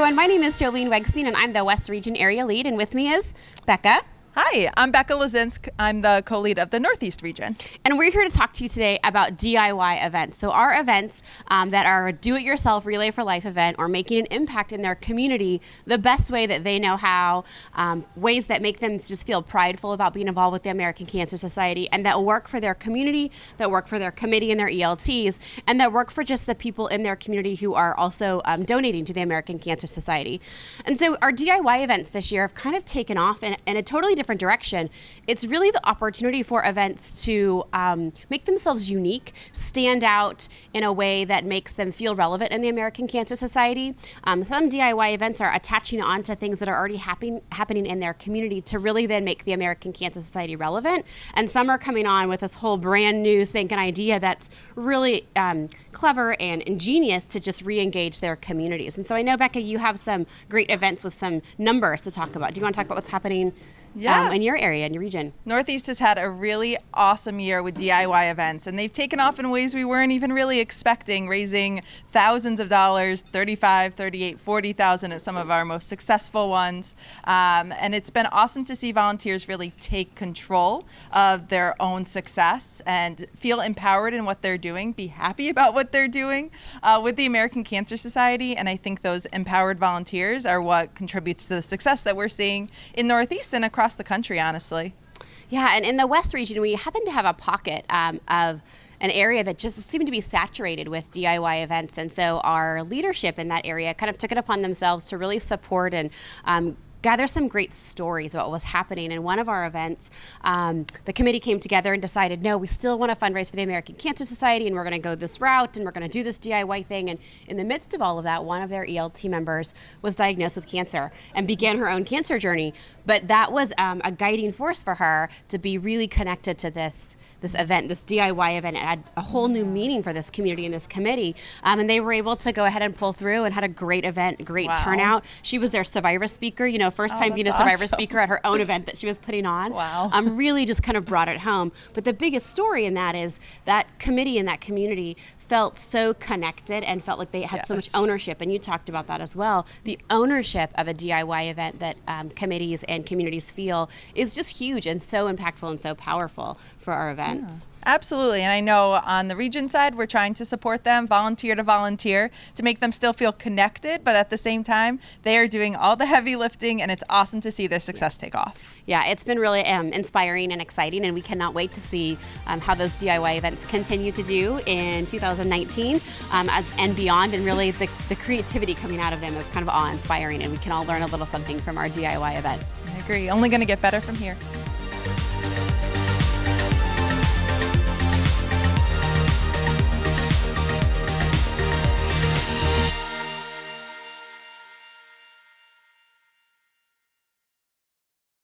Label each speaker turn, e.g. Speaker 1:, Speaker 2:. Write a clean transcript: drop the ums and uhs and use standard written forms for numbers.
Speaker 1: everyone, my name is Jolene Wegsteen and I'm the West Region Area Lead, and with me is Becca.
Speaker 2: Hi, I'm Becca Lazinsk. I'm the co-lead of the Northeast region.
Speaker 1: And we're here to talk to you today about DIY events. So our events that are a do-it-yourself Relay for Life event or making an impact in their community the best way that they know how, ways that make them just feel prideful about being involved with the American Cancer Society, and that work for their community, that work for their committee and their ELTs, and that work for just the people in their community who are also donating to the American Cancer Society. And so our DIY events this year have kind of taken off in a totally different direction. It's really the opportunity for events to make themselves unique, stand out in a way that makes them feel relevant in the American Cancer Society. Some DIY events are attaching on to things that are already happening in their community to really then make the American Cancer Society relevant. And some are coming on with this whole brand new spanking idea that's really clever and ingenious to just re-engage their communities. And so I know, Becca, you have some great events with some numbers to talk about. Do you want to talk about what's happening in your area, in your region?
Speaker 2: Northeast has had a really awesome year with DIY events, and they've taken off in ways we weren't even really expecting, raising thousands of dollars, 35, 38, 40,000 at some of our most successful ones. And it's been awesome to see volunteers really take control of their own success and feel empowered in what they're doing, be happy about what they're doing with the American Cancer Society. And I think those empowered volunteers are what contributes to the success that we're seeing in Northeast and across the country, honestly.
Speaker 1: Yeah, and in the West region, we happen to have a pocket of an area that just seemed to be saturated with DIY events. And so our leadership in that area kind of took it upon themselves to really support and gather some great stories about what was happening. In one of our events, the committee came together and decided, no, we still want to fundraise for the American Cancer Society, and we're going to go this route, and we're going to do this DIY thing. And in the midst of all of that, one of their ELT members was diagnosed with cancer and began her own cancer journey. But that was a guiding force for her to be really connected to this event, this DIY event. It had a whole new meaning for this community and this committee. And they were able to go ahead and pull through and had a great event, great turnout. She was their Survivor speaker, first time being a Survivor speaker at her own event that she was putting on.
Speaker 2: Wow.
Speaker 1: Really just kind of brought it home. But the biggest story in that is that committee and that community felt so connected and felt like they had so much ownership. And you talked about that as well. The ownership of a DIY event that committees and communities feel is just huge and so impactful and so powerful for our events. Yeah.
Speaker 2: Absolutely. And I know on the region side, we're trying to support them volunteer to volunteer to make them still feel connected. But at the same time, they are doing all the heavy lifting, and it's awesome to see their success take off.
Speaker 1: Yeah, it's been really inspiring and exciting, and we cannot wait to see how those DIY events continue to do in 2019 and beyond. And really the creativity coming out of them is kind of awe-inspiring, and we can all learn a little something from our DIY events.
Speaker 2: I agree. Only going to get better from here.